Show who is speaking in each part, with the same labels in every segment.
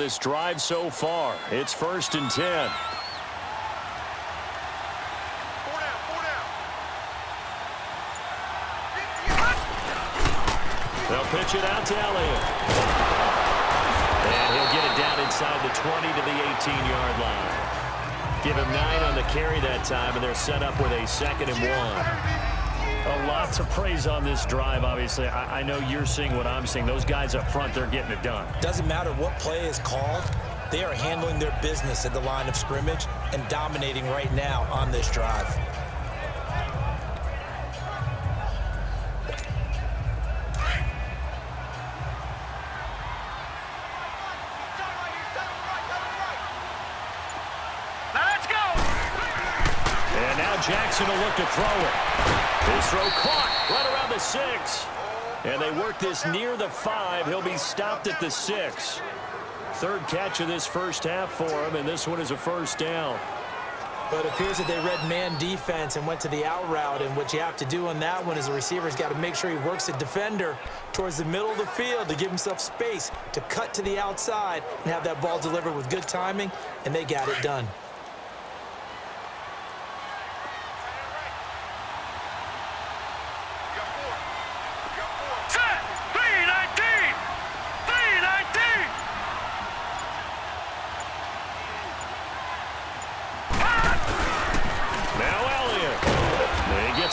Speaker 1: this drive so far. It's 1st and 10. They'll pitch it out to Elliott. And he'll get it down inside the 20 to the 18-yard line. Give him 9 on the carry that time, and they're set up with a 2nd and 1. A lot to praise on this drive, obviously. I know you're seeing what I'm seeing. Those guys up front, they're getting it done.
Speaker 2: Doesn't matter what play is called. They are handling their business at the line of scrimmage and dominating right now on this drive.
Speaker 1: Jackson will look to throw it. His throw caught right around the 6. And they work this near the 5. He'll be stopped at the 6. 3rd catch of this first half for him, and this one is a 1st down.
Speaker 2: But it appears that they read man defense and went to the out route, and what you have to do on that one is the receiver's got to make sure he works the defender towards the middle of the field to give himself space to cut to the outside and have that ball delivered with good timing, and they got it done.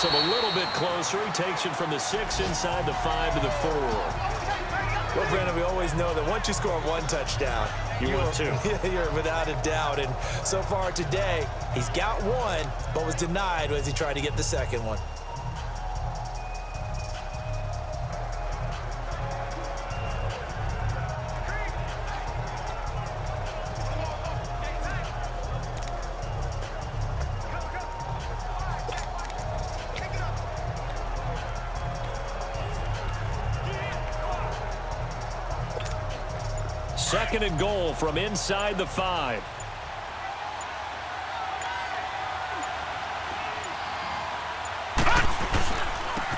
Speaker 1: Him a little bit closer. He takes it from the 6 inside the 5 to the 4.
Speaker 2: Well, Brandon, we always know that once you score one touchdown,
Speaker 1: you want two.
Speaker 2: You're without a doubt. And so far today, he's got one, but was denied as he tried to get the second one.
Speaker 1: Second and goal from inside the 5.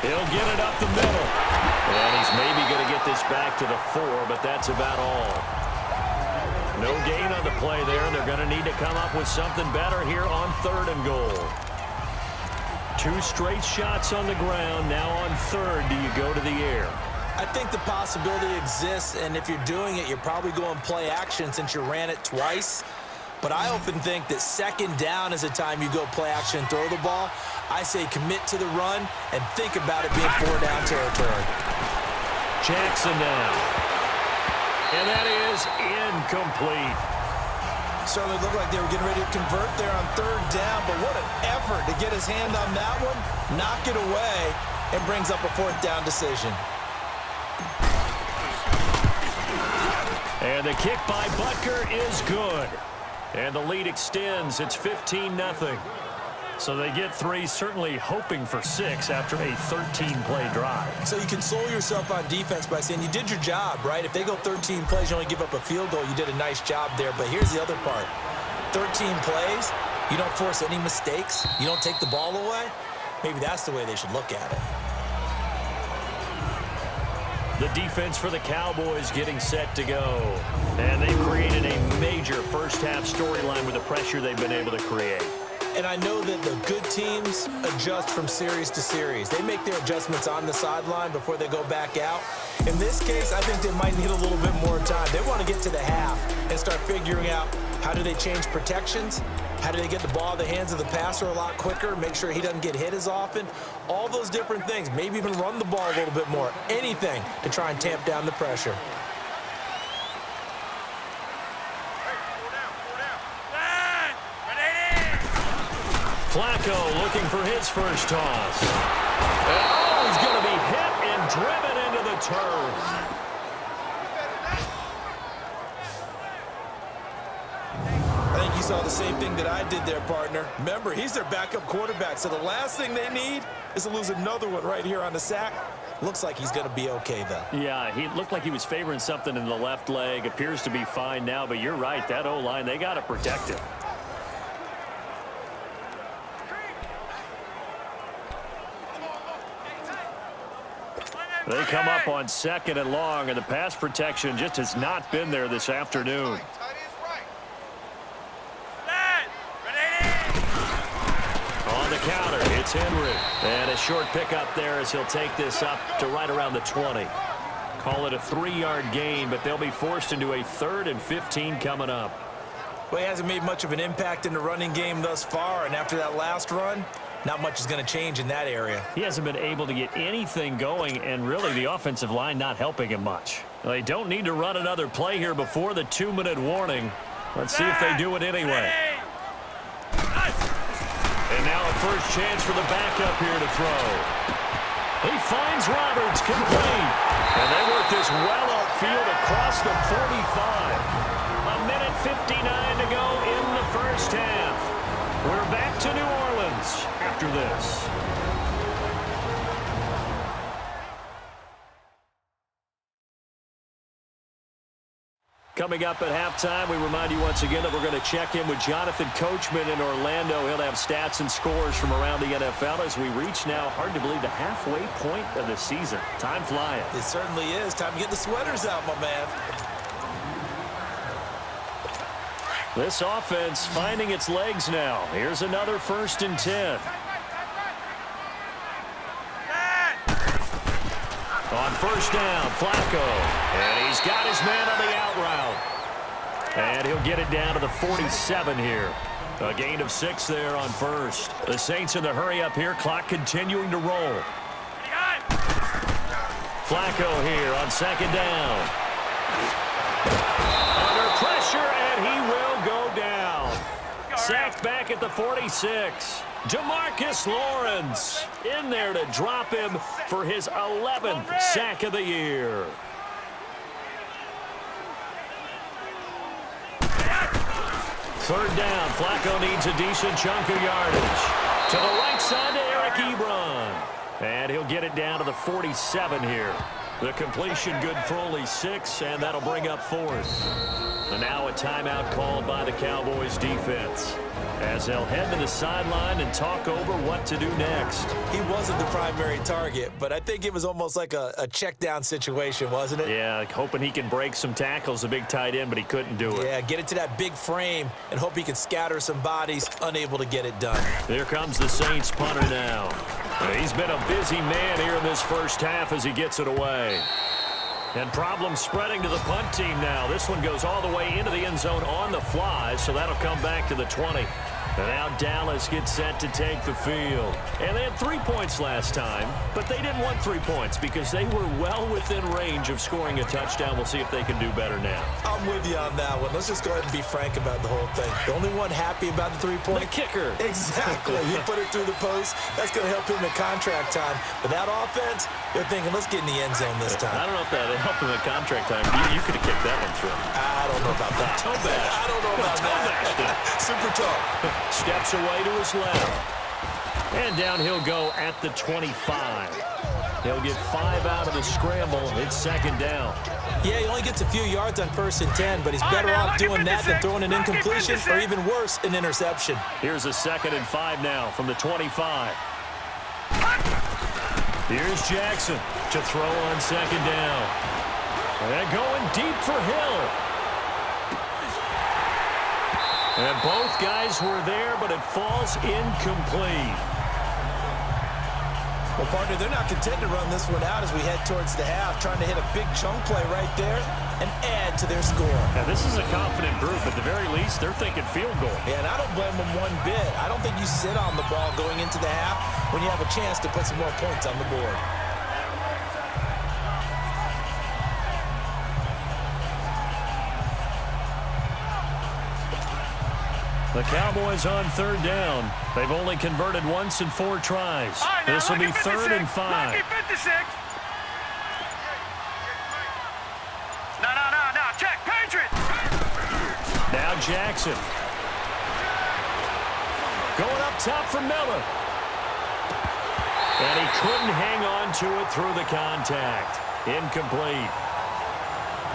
Speaker 1: He'll get it up the middle. And he's maybe going to get this back to the 4, but that's about all. No gain on the play there. They're going to need to come up with something better here on 3rd and goal. 2 straight shots on the ground. Now on 3rd, do you go to the air?
Speaker 2: I think the possibility exists, and if you're doing it, you're probably going play action since you ran it twice. But I often think that 2nd down is the time you go play action and throw the ball. I say commit to the run and think about it being 4-down territory.
Speaker 1: Jackson now. And that is incomplete.
Speaker 2: Certainly looked like they were getting ready to convert there on 3rd down, but what an effort to get his hand on that one, knock it away, and brings up a 4th down decision.
Speaker 1: And the kick by Butker is good. And the lead extends. It's 15-0. So they get 3, certainly hoping for 6 after a 13-play drive.
Speaker 2: So you console yourself on defense by saying you did your job, right? If they go 13 plays, you only give up a field goal, you did a nice job there. But here's the other part. 13 plays, you don't force any mistakes, you don't take the ball away. Maybe that's the way they should look at it.
Speaker 1: The defense for the Cowboys getting set to go. And they've created a major first-half storyline with the pressure they've been able to create.
Speaker 2: And I know that the good teams adjust from series to series. They make their adjustments on the sideline before they go back out. In this case, I think they might need a little bit more time. They want to get to the half and start figuring out how do they change protections, how do they get the ball in the hands of the passer a lot quicker, make sure he doesn't get hit as often, all those different things. Maybe even run the ball a little bit more, anything to try and tamp down the pressure.
Speaker 1: Flacco looking for his first toss. And, he's going to be hit and driven into the turf.
Speaker 2: I think you saw the same thing that I did there, partner. Remember, he's their backup quarterback, so the last thing they need is to lose another one right here on the sack. Looks like he's going to be okay, though.
Speaker 1: Yeah, he looked like he was favoring something in the left leg. Appears to be fine now, but you're right. That O-line, they got to protect him. They come up on 2nd and long, and the pass protection just has not been there this afternoon. On the counter, it's Henry. And a short pickup there as he'll take this up to right around the 20. Call it a 3-yard gain, but they'll be forced into a 3rd and 15 coming up.
Speaker 2: Well, he hasn't made much of an impact in the running game thus far, and after that last run, not much is going to change in that area.
Speaker 1: He hasn't been able to get anything going, and really the offensive line not helping him much. They don't need to run another play here before the 2-minute warning. Let's see if they do it anyway. And now a first chance for the backup here to throw. He finds Roberts, complete. And they work this well upfield across the 45. A minute 59 to go in the first half. We're back to New Orleans after this. Coming up at halftime, we remind you once again that we're going to check in with Jonathan Coachman in Orlando. He'll have stats and scores from around the NFL as we reach now, hard to believe, the halfway point of the season. Time flying.
Speaker 2: It certainly is. Time to get the sweaters out, my man.
Speaker 1: This offense finding its legs now. Here's another 1st and 10. On 1st down, Flacco. And he's got his man on the out route. And he'll get it down to the 47 here. A gain of 6 there on 1st. The Saints in the hurry up here. Clock continuing to roll. Flacco here on 2nd down. Under pressure, and he will go down. Sacked back at the 46. DeMarcus Lawrence in there to drop him for his 11th sack of the year. Third down, Flacco needs a decent chunk of yardage. To the right side to Eric Ebron. And he'll get it down to the 47 here. The completion good for only 6, and that'll bring up 4th. And now a timeout called by the Cowboys defense as they'll head to the sideline and talk over what to do next.
Speaker 2: He wasn't the primary target, but I think it was almost like a check down situation, wasn't it?
Speaker 1: Yeah, hoping he can break some tackles, a big tight end, but he couldn't do it.
Speaker 2: Yeah, get it to that big frame and hope he can scatter some bodies, unable to get it done.
Speaker 1: Here comes the Saints punter now. He's been a busy man here in this first half as he gets it away. And problems spreading to the punt team now. This one goes all the way into the end zone on the fly, so that'll come back to the 20. And now Dallas gets set to take the field. And they had 3 points last time, but they didn't want 3 points because they were well within range of scoring a touchdown. We'll see if they can do better now.
Speaker 2: I'm with you on that one. Let's just go ahead and be frank about the whole thing. The only one happy about the 3-point?
Speaker 1: The kicker.
Speaker 2: Exactly. He put it through the post. That's going to help him in contract time. But that offense, they're thinking, let's get in the end zone this time.
Speaker 1: I don't know if that helped him in contract time. You could have kicked that one through.
Speaker 2: I don't know about that.
Speaker 1: Toe bash.
Speaker 2: I don't know about that. Super toe.
Speaker 1: Steps away to his left. And down he'll go at the 25. He'll get 5 out of the scramble. It's 2nd down.
Speaker 2: Yeah, he only gets a few yards on 1st and 10, but he's better off doing that than throwing an incompletion or even worse, an interception.
Speaker 1: Here's a 2nd and 5 now from the 25. Here's Jackson to throw on 2nd down. And going deep for Hill. And both guys were there, but it falls incomplete.
Speaker 2: Well, partner, they're not content to run this one out as we head towards the half, trying to hit a big chunk play right there and add to their score.
Speaker 1: Now, this is a confident group. At the very least, they're thinking field goal.
Speaker 2: Yeah, and I don't blame them one bit. I don't think you sit on the ball going into the half when you have a chance to put some more points on the board.
Speaker 1: The Cowboys on 3rd down. They've only converted once in 4 tries. This will be 3rd and 5.
Speaker 3: No, check, Patriots!
Speaker 1: Now Jackson. Going up top for Miller. And he couldn't hang on to it through the contact. Incomplete.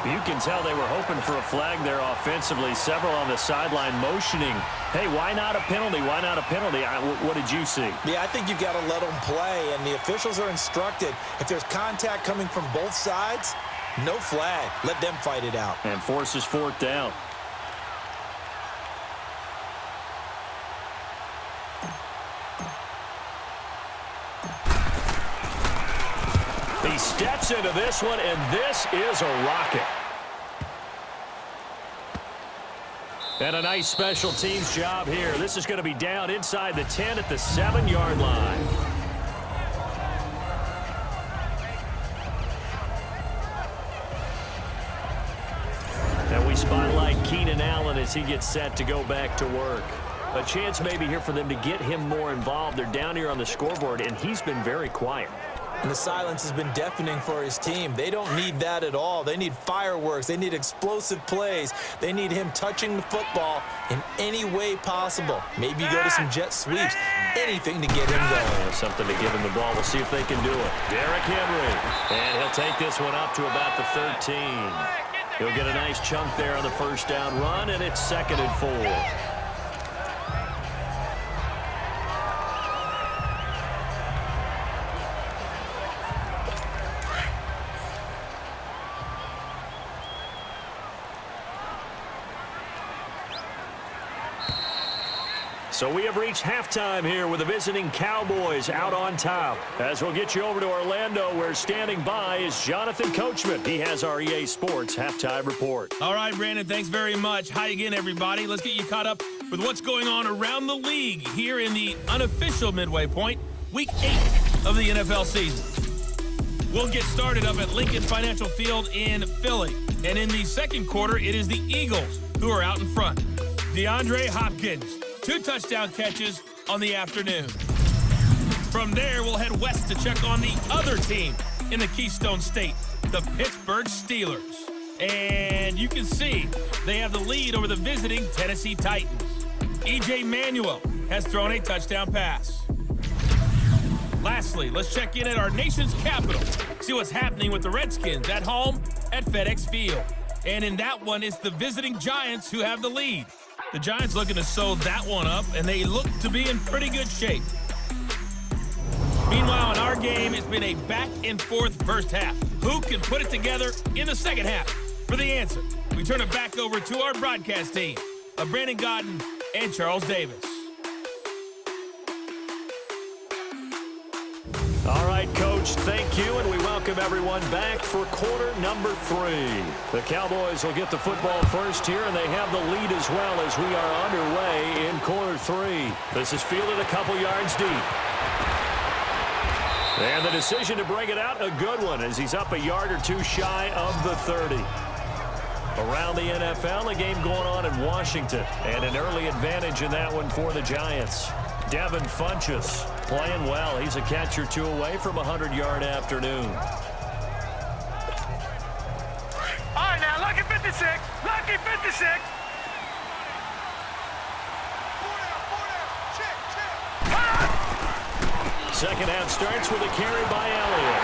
Speaker 1: You can tell they were hoping for a flag there offensively. Several on the sideline motioning, hey, why not a penalty? Why not a penalty? What did you see?
Speaker 2: Yeah, I think you've got to let them play, and the officials are instructed, if there's contact coming from both sides, no flag. Let them fight it out.
Speaker 1: And forces fourth down. He steps into this one, and this is a rocket. And a nice special teams job here. This is going to be down inside the 10 at the 7-yard line. And we spotlight Keenan Allen as he gets set to go back to work. A chance maybe here for them to get him more involved. They're down here on the scoreboard, and he's been very quiet.
Speaker 2: And the silence has been deafening for his team. They don't need that at all. They need fireworks. They need explosive plays. They need him touching the football in any way possible. Maybe go to some jet sweeps. Anything to get him going.
Speaker 1: Something to give him the ball. We'll see if they can do it. Derrick Henry. And he'll take this one up to about the 13. He'll get a nice chunk there on the first down run, and it's 2nd and 4. So we have reached halftime here with the visiting Cowboys out on top. As we'll get you over to Orlando, where standing by is Jonathan Coachman. He has our EA Sports halftime report.
Speaker 4: All right, Brandon, thanks very much. Hi again, everybody. Let's get you caught up with what's going on around the league here in the unofficial midway point, Week 8 of the NFL season. We'll get started up at Lincoln Financial Field in Philly. And in the second quarter, it is the Eagles who are out in front. DeAndre Hopkins, 2 touchdown catches on the afternoon. From there, we'll head west to check on the other team in the Keystone State, the Pittsburgh Steelers. And you can see they have the lead over the visiting Tennessee Titans. E.J. Manuel has thrown a touchdown pass. Lastly, let's check in at our nation's capital, see what's happening with the Redskins at home at FedEx Field. And in that one, it's the visiting Giants who have the lead. The Giants looking to sew that one up, and they look to be in pretty good shape. Meanwhile, in our game, it's been a back-and-forth first half. Who can put it together in the second half? For the answer, we turn it back over to our broadcast team of Brandon Godden and Charles Davis.
Speaker 1: All right, Coach, thank you, and we welcome everyone back for quarter number 3. The Cowboys will get the football first here, and they have the lead as well as we are underway in quarter 3. This is fielded a couple yards deep. And the decision to bring it out, a good one, as he's up a yard or 2 shy of the 30. Around the NFL, a game going on in Washington, and an early advantage in that one for the Giants. Devin Funchess playing well. He's a catch or 2 away from a 100-yard afternoon.
Speaker 3: All right, now, lucky 56. Lucky 56.
Speaker 1: Second half starts with a carry by Elliott.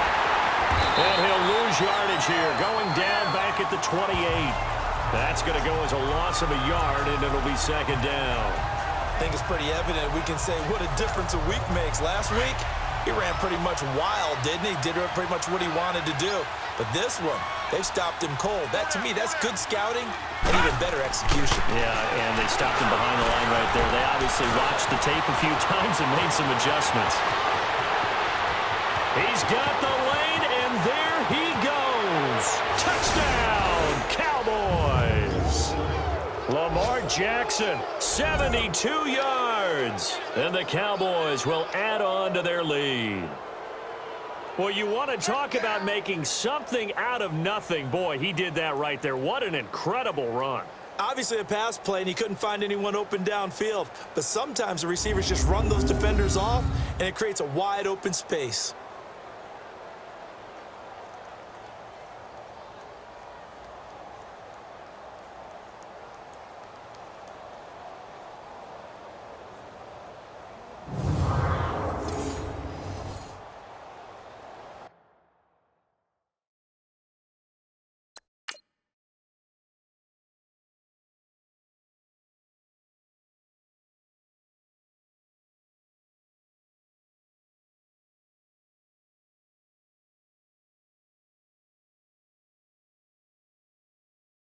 Speaker 1: And he'll lose yardage here, going down back at the 28. That's going to go as a loss of a yard, and it'll be 2nd down.
Speaker 2: I think it's pretty evident. We can say what a difference a week makes. Last week, he ran pretty much wild, didn't he? Did pretty much what he wanted to do. But this one, they've stopped him cold. That, to me, that's good scouting and even better execution.
Speaker 1: Yeah, and they stopped him behind the line right there. They obviously watched the tape a few times and made some adjustments. He's got the lane, and there he goes. Touchdown, Cowboys. Lamar Jackson, 72 yards. And the Cowboys will add on to their lead. Well, you want to talk about making something out of nothing. Boy, he did that right there. What an incredible run.
Speaker 2: Obviously a pass play, and he couldn't find anyone open downfield. But sometimes the receivers just run those defenders off, and it creates a wide open space.